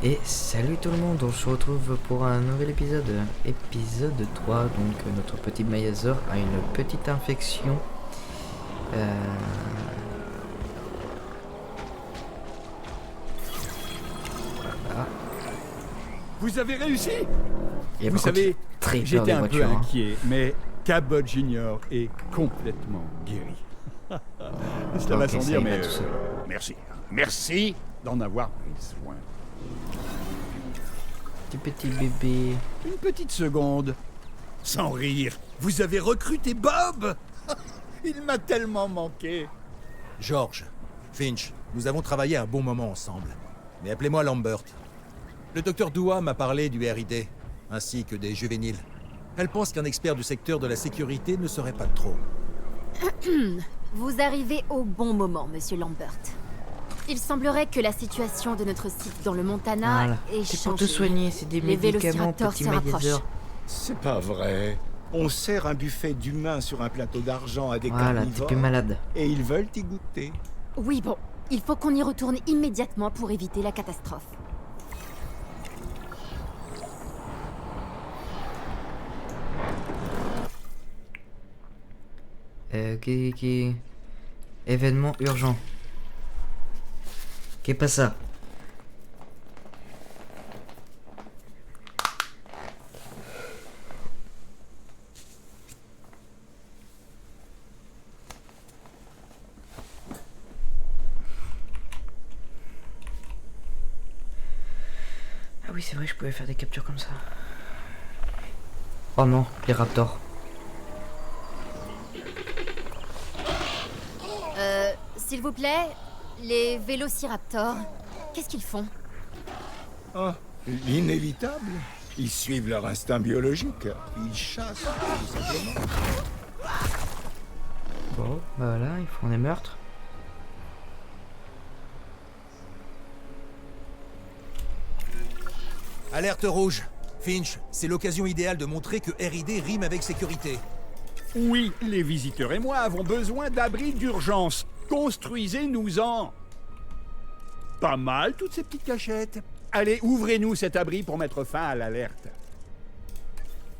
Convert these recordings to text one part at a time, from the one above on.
Et salut tout le monde, on se retrouve pour un nouvel épisode, épisode 3. Donc notre petit Mayazor a une petite infection. Voilà. Vous avez réussi. Et Vous savez, très peur j'étais des un peu voitures, hein. inquiet, mais Cabot Junior est complètement guéri. Cela va Ok, sans ça dire, y va mais tout seul. merci. Merci d'en avoir pris soin. Petit bébé. Une petite seconde. Sans rire, vous avez recruté Bob. Il m'a tellement manqué. George, Finch, nous avons travaillé un bon moment ensemble. Mais appelez-moi Lambert. Le docteur Dua m'a parlé du RID, ainsi que des juvéniles. Elle pense qu'un expert du secteur de la sécurité ne serait pas de trop. Vous arrivez au bon moment, monsieur Lambert. Il semblerait que la situation de notre site dans le Montana Voilà. ait C'est changé. pour te soigner, c'est des Les médicaments, vélociraptors petit se rapprochent. Mayazor. C'est pas vrai. On sert un buffet d'humains sur un plateau d'argent à des Voilà, t'es carnivores. plus malade. Et ils veulent y goûter. Oui, bon, il faut qu'on y retourne immédiatement pour éviter la catastrophe. Qui... Événement urgent. Qu'est pas ça? Ah oui, c'est vrai, je pouvais faire des captures comme ça. Oh non, les raptors. S'il vous plaît, les vélociraptors, qu'est-ce qu'ils font? Ah, l'inévitable. Ils suivent leur instinct biologique. Ils chassent, tout simplement. Bon, bah voilà, ils font des meurtres. Alerte rouge. Finch, c'est l'occasion idéale de montrer que RID rime avec sécurité. Oui, les visiteurs et moi avons besoin d'abris d'urgence. Construisez-nous-en. Pas mal, toutes ces petites cachettes. Allez, ouvrez-nous cet abri pour mettre fin à l'alerte.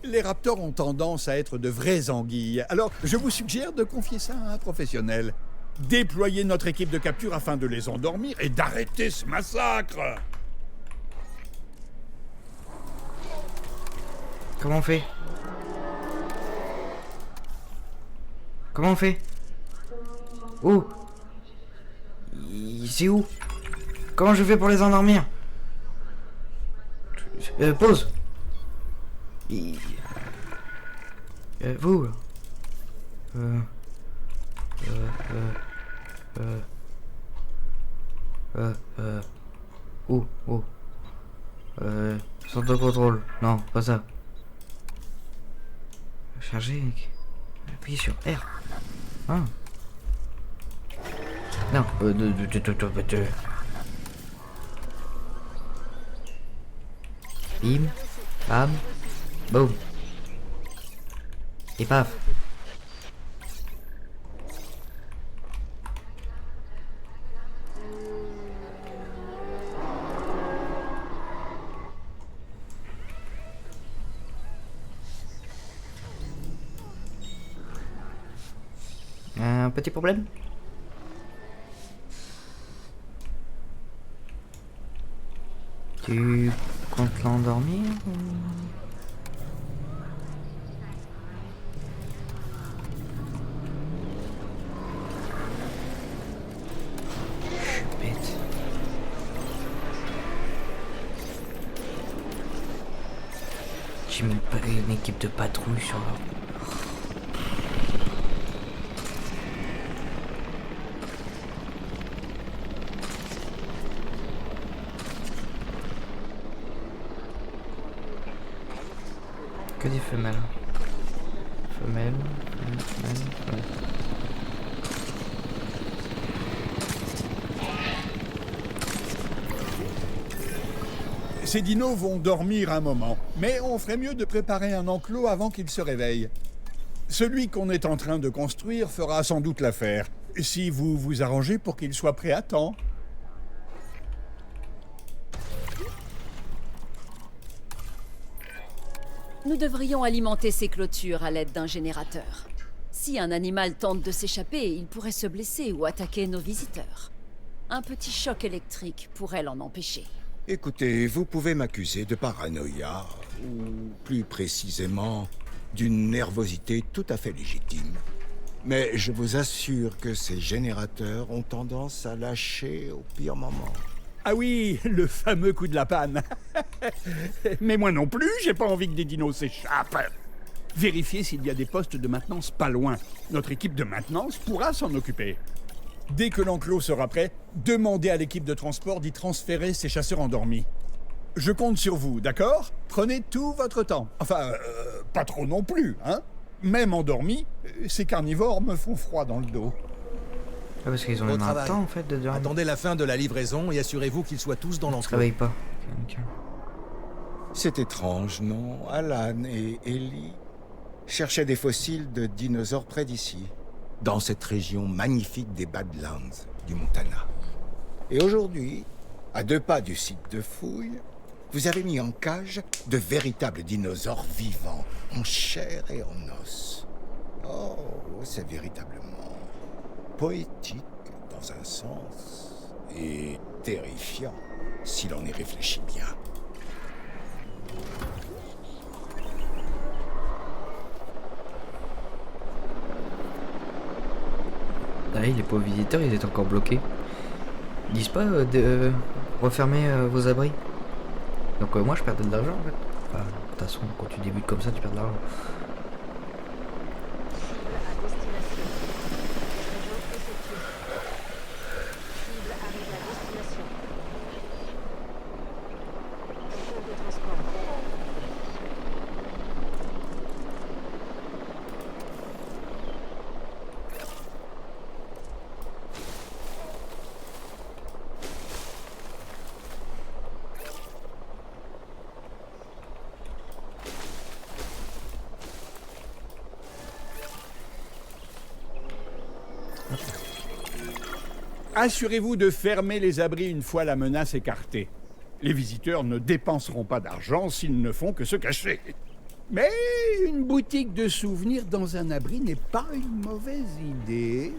Les raptors ont tendance à être de vraies anguilles, alors je vous suggère de confier ça à un professionnel. Déployez notre équipe de capture afin de les endormir et d'arrêter ce massacre. Comment on fait? Comment on fait? Où? C'est où? Comment je fais pour les endormir? Pause. Vous. Où? Centre de contrôle. Non, pas ça. Charger. Appuyez sur R. Ah. Non. Bim. Bam. Boum. Et paf. Un petit problème? Tu comptes l'endormir ou... Je suis bête. J'ai même pas une équipe de patrouille sur leur... Que des femelles. Femelles. Ces dinos vont dormir un moment, mais on ferait mieux de préparer un enclos avant qu'ils se réveillent. Celui qu'on est en train de construire fera sans doute l'affaire, si vous vous arrangez pour qu'il soit prêt à temps. Nous devrions alimenter ces clôtures à l'aide d'un générateur. Si un animal tente de s'échapper, il pourrait se blesser ou attaquer nos visiteurs. Un petit choc électrique pourrait l'en empêcher. Écoutez, vous pouvez m'accuser de paranoïa, ou plus précisément, d'une nervosité tout à fait légitime. Mais je vous assure que ces générateurs ont tendance à lâcher au pire moment. Ah oui, le fameux coup de la panne. Mais moi non plus, j'ai pas envie que des dinos s'échappent. Vérifiez s'il y a des postes de maintenance pas loin. Notre équipe de maintenance pourra s'en occuper. Dès que l'enclos sera prêt, demandez à l'équipe de transport d'y transférer ces chasseurs endormis. Je compte sur vous, d'accord? Prenez tout votre temps. Enfin, pas trop non plus, hein? Même endormis, ces carnivores me font froid dans le dos. Ah, parce qu'ils ont Bon même un travail. temps en fait de dormir. Attendez la fin de la livraison et assurez-vous qu'ils soient tous dans Ils se l'enclos. réveillent pas. Ok. C'est étrange, non? Alan et Ellie cherchaient des fossiles de dinosaures près d'ici, dans cette région magnifique des Badlands du Montana. Et aujourd'hui, à 2 pas du site de fouille, vous avez mis en cage de véritables dinosaures vivants, en chair et en os. Oh, c'est véritablement poétique dans un sens, et terrifiant si l'on y réfléchit bien. Ah oui, les pauvres visiteurs, ils étaient encore bloqués. Ils disent pas de refermer vos abris. Donc moi, je perdais de l'argent en fait. Enfin, de toute façon, quand tu débutes comme ça, tu perds de l'argent. Cible à destination. Réseau effectué. Cible arrive à destination. Cours de transport. Assurez-vous de fermer les abris une fois la menace écartée. Les visiteurs ne dépenseront pas d'argent s'ils ne font que se cacher. Mais une boutique de souvenirs dans un abri n'est pas une mauvaise idée.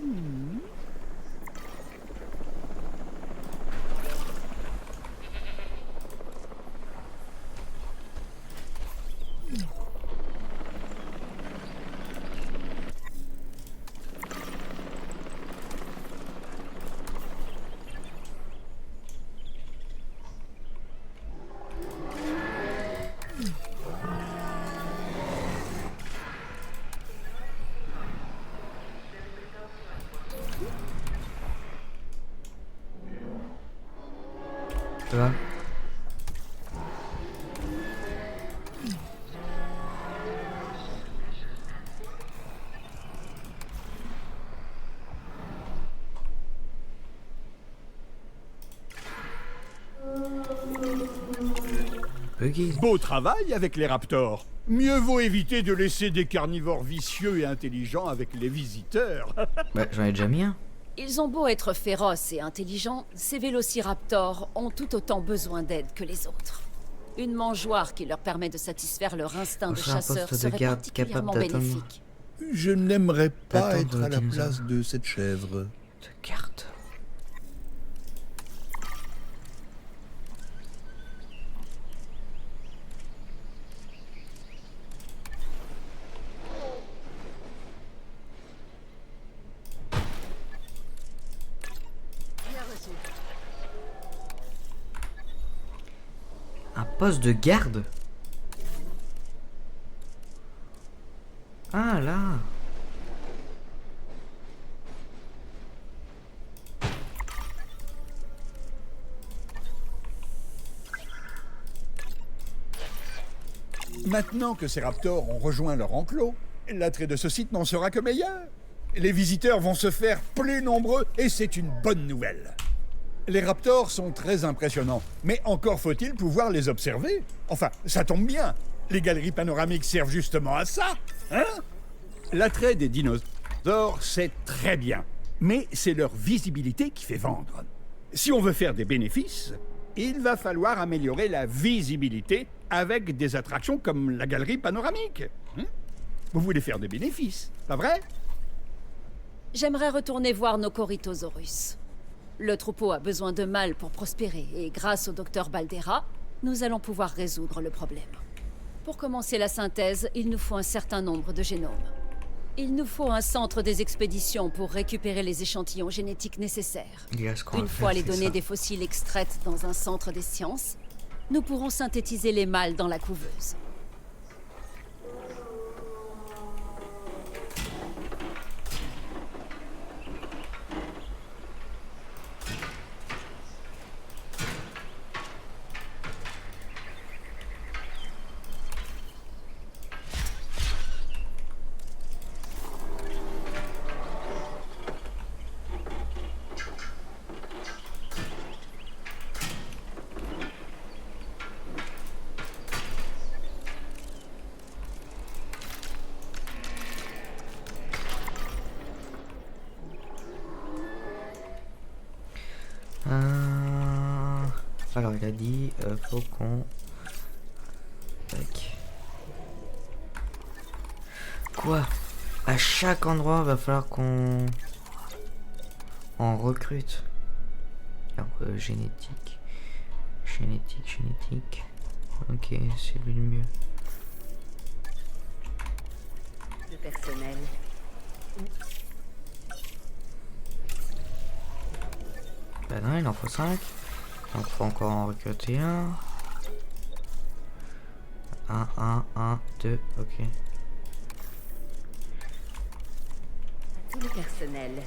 Ça va? Buggy. Beau travail avec les raptors. Mieux vaut éviter de laisser des carnivores vicieux et intelligents avec les visiteurs. Bah, j'en ai déjà mis un. Ils ont beau être féroces et intelligents, ces vélociraptors ont tout autant besoin d'aide que les autres. Une mangeoire qui leur permet de satisfaire leur instinct de On serait un chasseur poste de serait garde particulièrement capable d'attendre. bénéfique. Je n'aimerais pas D'attendre être à le la dinosaure. place de cette chèvre. De carte. Bien reçu. Un poste de garde? Ah là. Maintenant que ces raptors ont rejoint leur enclos, l'attrait de ce site n'en sera que meilleur. Les visiteurs vont se faire plus nombreux et c'est une bonne nouvelle. Les raptors sont très impressionnants, mais encore faut-il pouvoir les observer. Enfin, ça tombe bien. Les galeries panoramiques servent justement à ça, hein? L'attrait des dinosaures, c'est très bien, mais c'est leur visibilité qui fait vendre. Si on veut faire des bénéfices, il va falloir améliorer la visibilité avec des attractions comme la galerie panoramique. Vous voulez faire des bénéfices, pas vrai? J'aimerais retourner voir nos Corythosaurus. Le troupeau a besoin de mâles pour prospérer, et grâce au docteur Baldera, nous allons pouvoir résoudre le problème. Pour commencer la synthèse, il nous faut un certain nombre de génomes. Il nous faut un centre des expéditions pour récupérer les échantillons génétiques nécessaires. Une fois les données des fossiles extraites dans un centre des sciences, nous pourrons synthétiser les mâles dans la couveuse. Alors il a dit faut qu'on... Tac. Quoi? À chaque endroit va falloir qu'on... On recrute. Alors génétique. Génétique. Ok, c'est lui le mieux. Le personnel. Bah non, il en faut 5. Donc faut encore en recruter un. 1, 2, ok. Tout le personnel.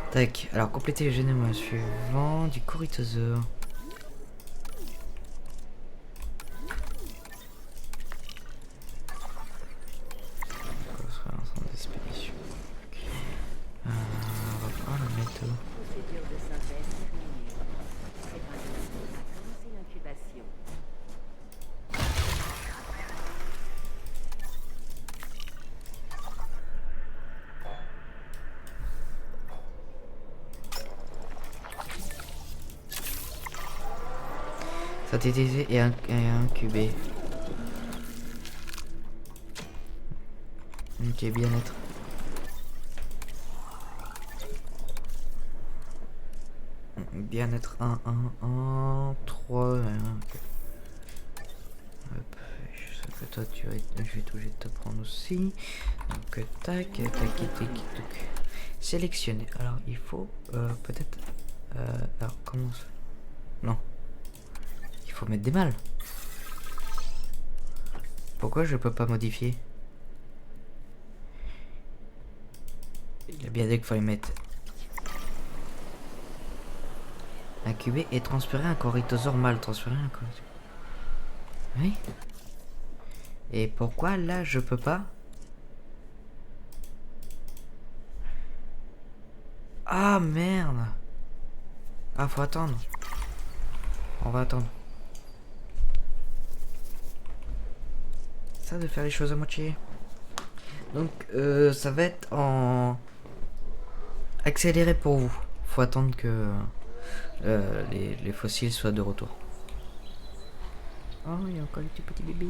Tac, alors compléter le génome suivant du Corythosaure. Procédure de synthèse terminée. Séparation a commencé l'incubation. Synthétiser et incuber. Ok, bien-être. Bien-être 1, 3. Hop, je sais que toi tu vas être... Je vais être obligé de te prendre aussi. Donc tac, tac, tac. Sélectionner. Alors il faut peut-être... alors comment ça... Non. Il faut mettre des mâles. Pourquoi je peux pas modifier? Il a bien dit qu'il fallait mettre... Incuber et transférer un Corythosaure mâle. Transférer un Corythosaure. Oui. Et pourquoi là je peux pas? Ah merde. Ah faut attendre. On va attendre. Ça de faire les choses à moitié. Donc ça va être en accéléré pour vous. Faut attendre que les fossiles soient de retour. Oh, il y a encore le petit bébé.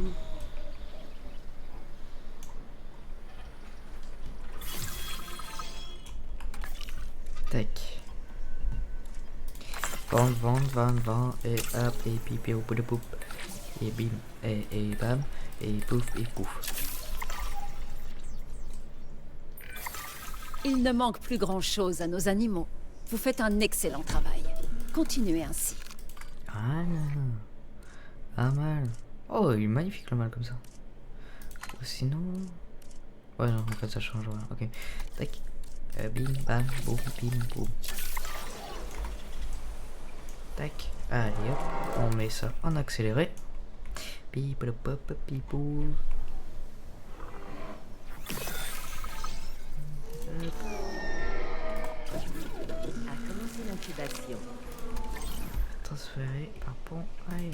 Tac. Vendre, et hop, et pipi au bout de poupe. Et bim, et bam, et pouf, et pouf. Il ne manque plus grand-chose à nos animaux. Vous faites un excellent travail. Continuez ainsi. Ah non. Ah mal. Oh, il est magnifique le mal comme ça. Sinon... Ouais non, en fait ça change rien. Ok. Tac. Bim, bam, boum, bim, boum. Tac. Allez hop. On met ça en accéléré. Pipelopop, pipou. A commencé l'incubation. Transféré par pont. Allez.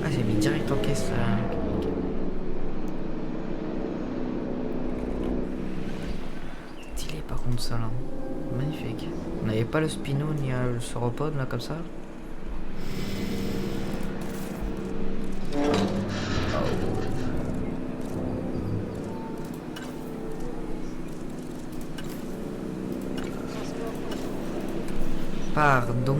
Ah, j'ai mis direct en caisse. par contre ça là. Magnifique. On n'avait pas le Spino ni le sauropode là comme ça. Pardon.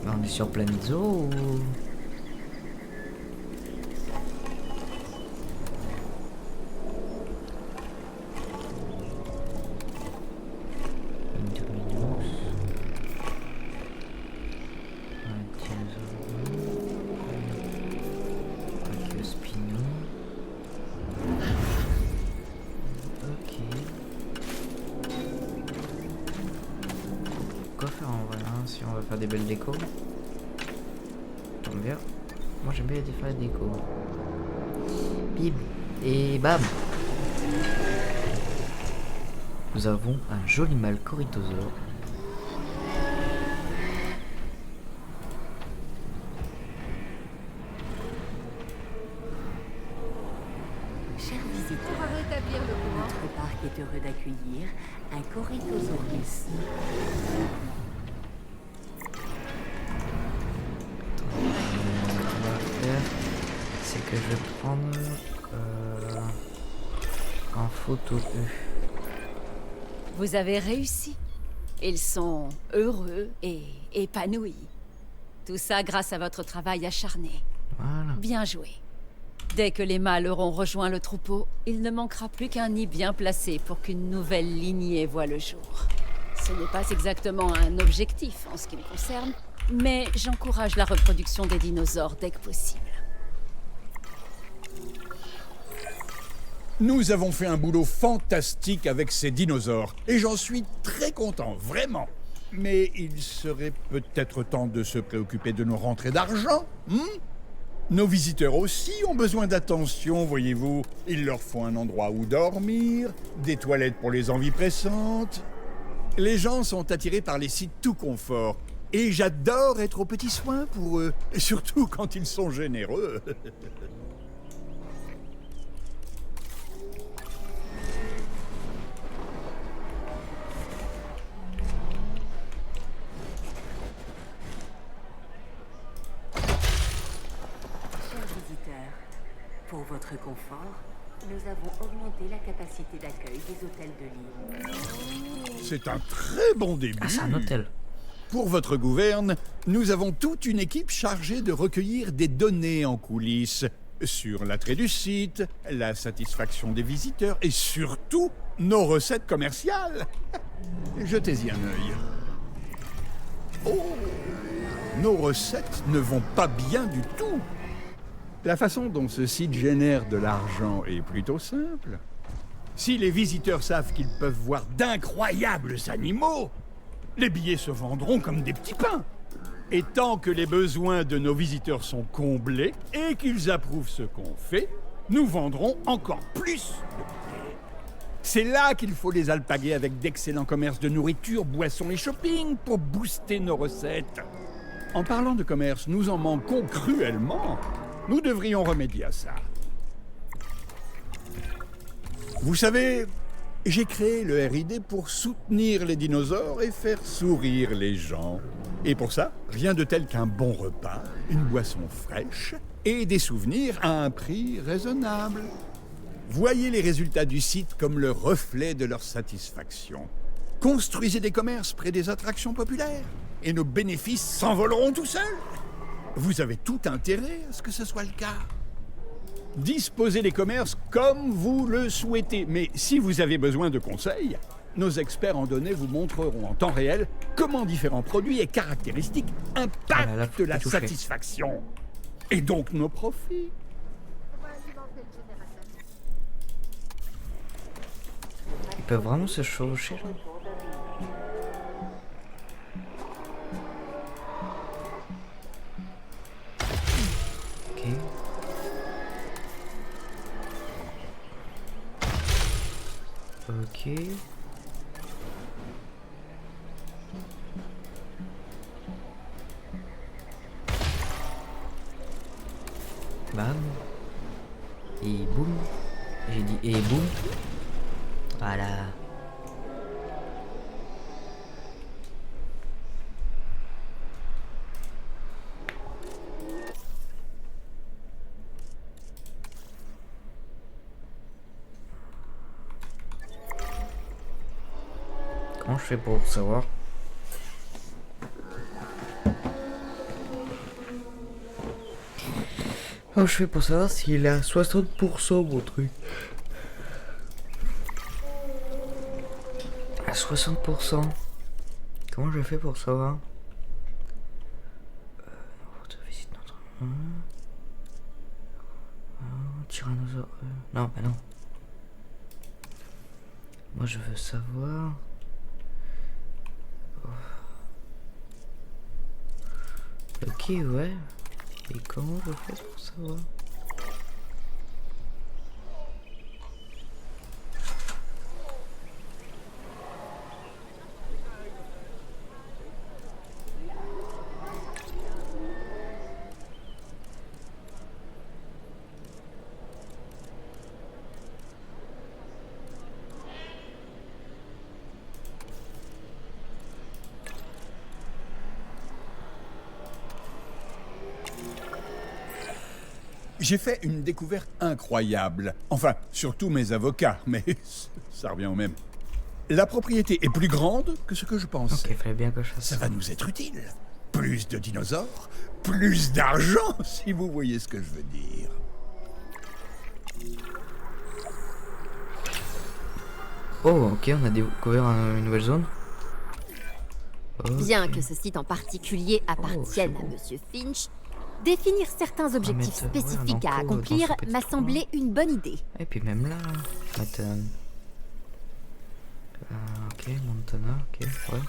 On est sur Planet Zoo ou... Si on va faire des belles décos, tombe bien. Moi j'aime bien faire des décos. Bim et bam. Nous avons un joli mâle corythosaure. Chers visiteurs, notre parc est heureux d'accueillir un Corythosaurus. C'est que je vais prendre en photo eux. Vous avez réussi. Ils sont heureux et épanouis. Tout ça grâce à votre travail acharné. Voilà. Bien joué. Dès que les mâles auront rejoint le troupeau, il ne manquera plus qu'un nid bien placé pour qu'une nouvelle lignée voie le jour. Ce n'est pas exactement un objectif en ce qui me concerne, mais j'encourage la reproduction des dinosaures dès que possible. Nous avons fait un boulot fantastique avec ces dinosaures, et j'en suis très content, vraiment. Mais il serait peut-être temps de se préoccuper de nos rentrées d'argent, Nos visiteurs aussi ont besoin d'attention, voyez-vous. Il leur faut un endroit où dormir, des toilettes pour les envies pressantes. Les gens sont attirés par les sites tout confort, et j'adore être aux petits soins pour eux, surtout quand ils sont généreux. Pour votre confort, nous avons augmenté la capacité d'accueil des hôtels de l'île. C'est un très bon début. Ah, c'est un hôtel. Pour votre gouverne, nous avons toute une équipe chargée de recueillir des données en coulisses sur l'attrait du site, la satisfaction des visiteurs et surtout nos recettes commerciales. Jetez-y un œil. Oh, nos recettes ne vont pas bien du tout. La façon dont ce site génère de l'argent est plutôt simple. Si les visiteurs savent qu'ils peuvent voir d'incroyables animaux, les billets se vendront comme des petits pains. Et tant que les besoins de nos visiteurs sont comblés et qu'ils approuvent ce qu'on fait, nous vendrons encore plus de billets. C'est là qu'il faut les alpaguer avec d'excellents commerces de nourriture, boissons et shopping pour booster nos recettes. En parlant de commerce, nous en manquons cruellement. Nous devrions remédier à ça. Vous savez, j'ai créé le RID pour soutenir les dinosaures et faire sourire les gens. Et pour ça, rien de tel qu'un bon repas, une boisson fraîche et des souvenirs à un prix raisonnable. Voyez les résultats du site comme le reflet de leur satisfaction. Construisez des commerces près des attractions populaires et nos bénéfices s'envoleront tout seuls. Vous avez tout intérêt à ce que ce soit le cas. Disposez les commerces comme vous le souhaitez. Mais si vous avez besoin de conseils, nos experts en données vous montreront en temps réel comment différents produits et caractéristiques impactent la satisfaction. Et donc nos profits. Ils peuvent vraiment se chevaucher là. Ok. Bam. Et boum. J'ai dit et boum. Voilà. Comment je fais pour savoir? Comment je fais pour savoir s'il est à 60% mon truc? À 60%. Comment je fais pour savoir? Visite notre... Tyrannosaure... Non, bah non. Moi je veux savoir... Ok, ouais. Et comment je fais pour savoir? J'ai fait une découverte incroyable. Enfin, surtout mes avocats, mais ça revient au même. La propriété est plus grande que ce que je pense. Ok, fallait bien que je fasse Ça ça. va nous être utile. Plus de dinosaures, plus d'argent, si vous voyez ce que je veux dire. Oh, ok, on a découvert une nouvelle zone. Bien que ce site en particulier appartienne à Monsieur Finch, définir certains objectifs mettre, spécifiques ouais, un à enclos dans accomplir ce petit m'a semblé une bonne idée. Et puis même là, ok, Montana, ok, ouais.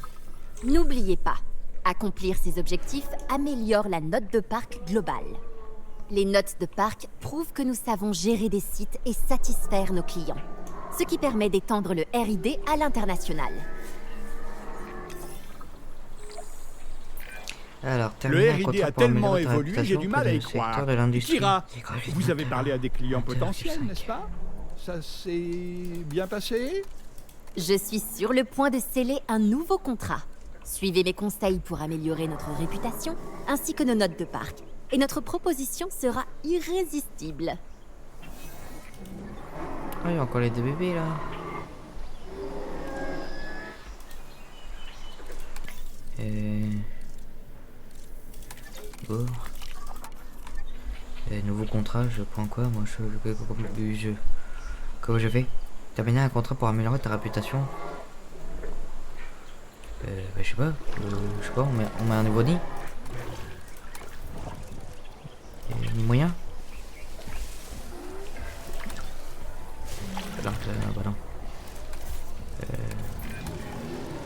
N'oubliez pas, accomplir ces objectifs améliore la note de parc globale. Les notes de parc prouvent que nous savons gérer des sites et satisfaire nos clients, ce qui permet d'étendre le RID à l'international. Alors, Le terminer un RID contrat a pour tellement améliorer ta évolué, j'ai réputation du mal auprès à y du secteur croire. de l'industrie. Kira, Microvis vous avez Montana. parlé à des clients Hunter potentiels, F5. n'est-ce pas? Ça s'est bien passé? Je suis sur le point de sceller un nouveau contrat. Suivez mes conseils pour améliorer notre réputation, ainsi que nos notes de parc. Et notre proposition sera irrésistible. Ah, il y a encore les deux bébés là. Et... Bon. Et nouveau contrat, je prends quoi? Moi, comment je fais? Terminer un contrat pour améliorer ta réputation. Bah, je sais pas. On met un nouveau nid. Ni moyen. Bah non.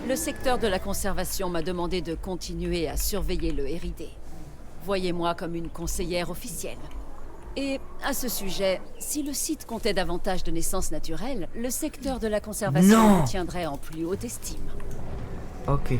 Le secteur de la conservation m'a demandé de continuer à surveiller le RID. Voyez-moi comme une conseillère officielle. Et à ce sujet, si le site comptait davantage de naissances naturelles, le secteur de la conservation Non. me tiendrait en plus haute estime. Ok.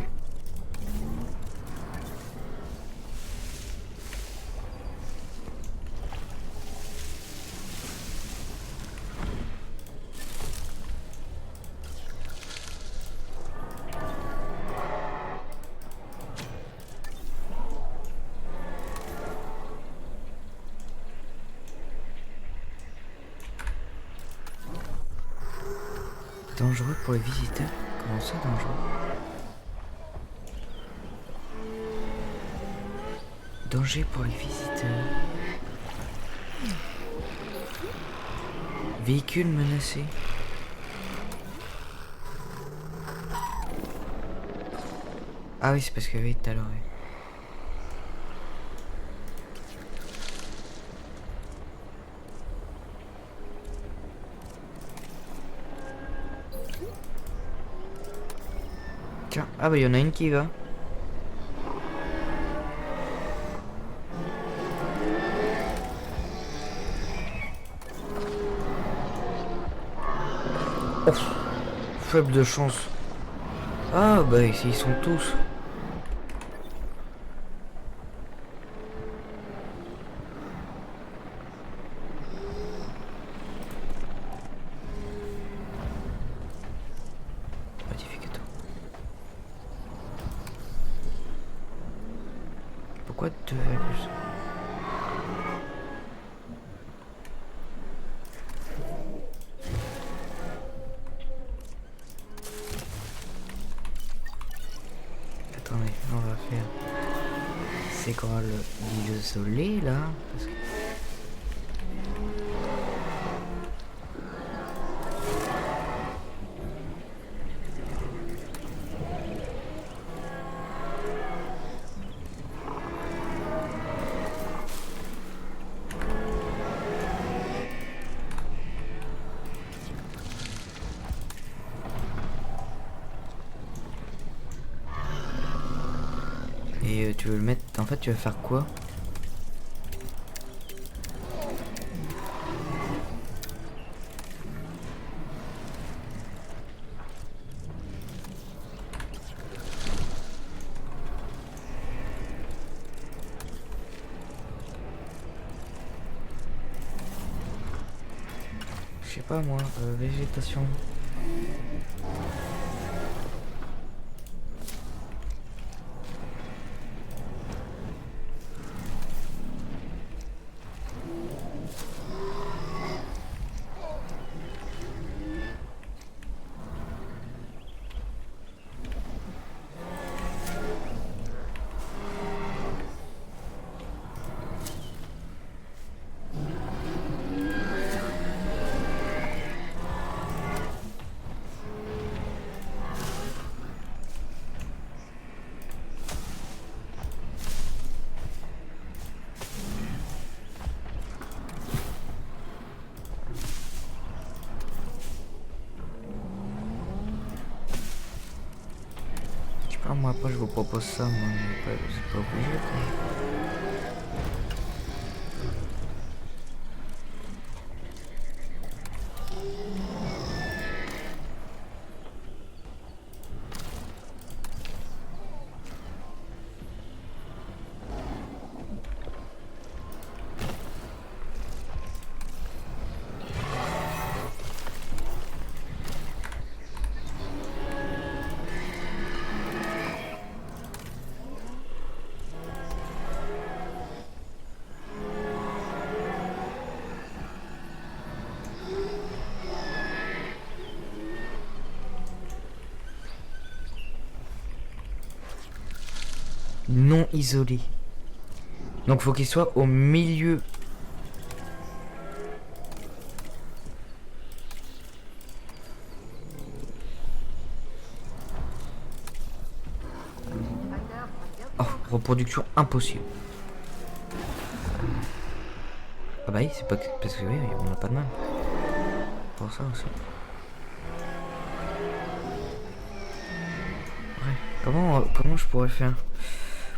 Dangereux pour les visiteurs? Comment ça, dangereux? Danger pour les visiteurs. Véhicule menacé. Ah oui, c'est parce que oui, tout à l'heure. Oui. Tiens, ah bah il y en a une qui va. Oh, faible de chance. Ah bah ici ils sont tous. Pourquoi 2,5? Attendez, on va faire... C'est quoi l'isolé là? Parce que... Et tu veux le mettre... En fait, tu vas faire quoi? Je sais pas moi, végétation. Ah, moi après je vous propose ça, moi, mais c'est pas obligé quoi. Non isolé. Donc faut qu'il soit au milieu. Oh, reproduction impossible. Ah bah oui, c'est pas que... parce que oui, on n'a pas de mal. Pour ça aussi. Ouais, comment je pourrais faire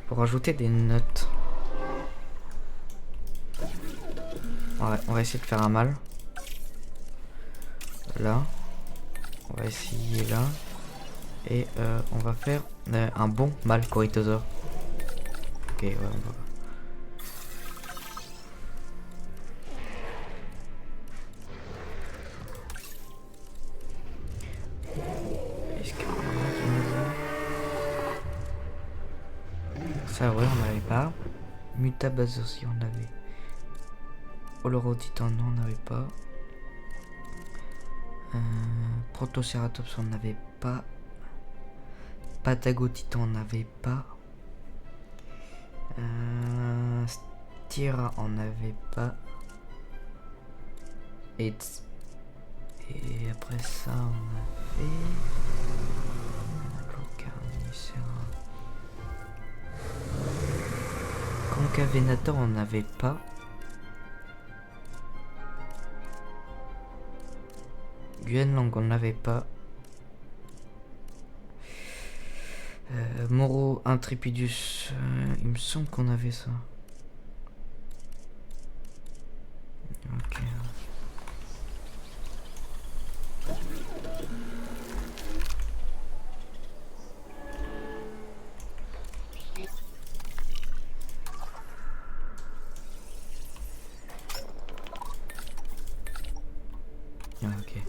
pour rajouter des notes? Ouais, on va essayer de faire un mal. Là. On va essayer là. Et on va faire un bon mal Corythosaure. Ok, ouais, on va. Est-ce que... Ça, ouais, on n'avait pas. Mutabase aussi, on avait. Olorotitan, non, on n'avait pas. Protoceratops, on n'avait pas. Patagotitan, on n'avait pas. Styra, on n'avait pas. Et après ça, on a fait. Concavenator, on n'avait pas. Guenlang, on n'avait pas. Moro Intrepidus, il me semble qu'on avait ça. Ok. Ok.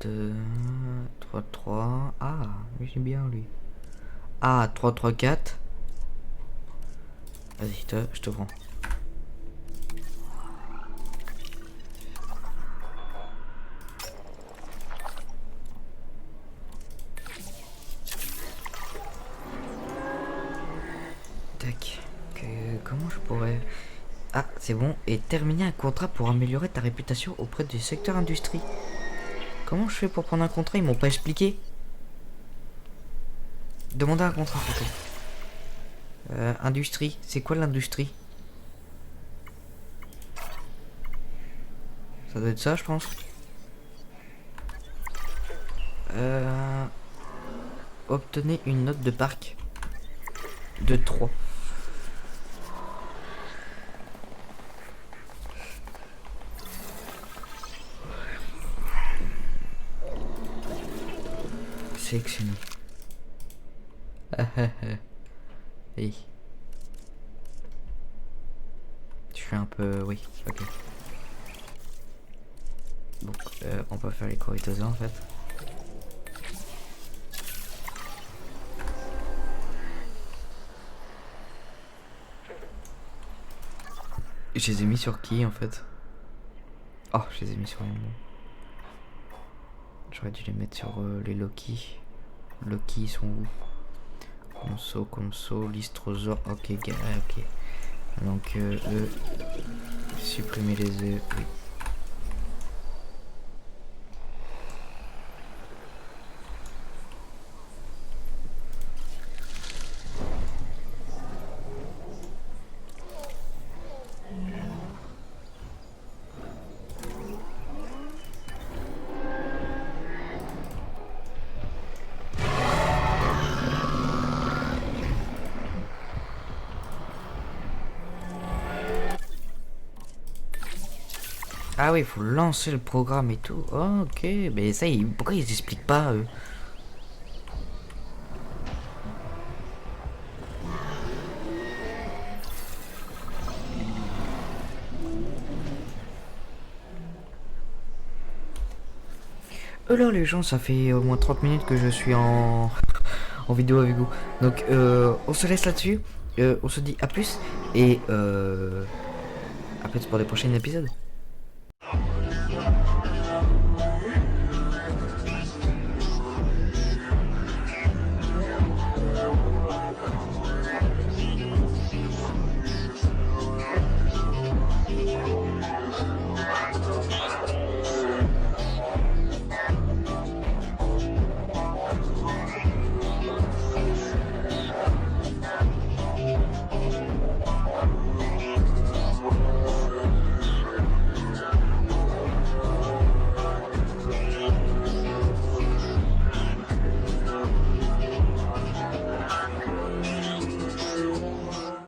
2, 3, 3-3. Ah, lui j'ai bien lui. Ah, 3-3-4. Vas-y, je te prends. Tac. Comment je pourrais... Ah, c'est bon. Et terminer un contrat pour améliorer ta réputation auprès du secteur industrie. Comment je fais pour prendre un contrat? Ils m'ont pas expliqué. Demander un contrat plutôt. Industrie. C'est quoi l'industrie? Ça doit être ça, je pense. Obtenez une note de parc de 3. Sélectionné. Oui. Je suis un peu... Oui, ok. Donc, on peut faire les corritosas en fait. Je les ai mis sur qui en fait? Oh, je les ai mis sur les... J'aurais dû les mettre sur les Loki. Loki, ils sont où? Conso, Lystrosaure. Ok, ok. Donc, eux. Supprimer les œufs. Oui. Ah oui, il faut lancer le programme et tout. Oh, ok, mais ça, pourquoi ils expliquent pas eux? Alors les gens, ça fait au moins 30 minutes que je suis en vidéo avec vous. Donc on se laisse là-dessus. On se dit à plus et à plus pour les prochains épisodes.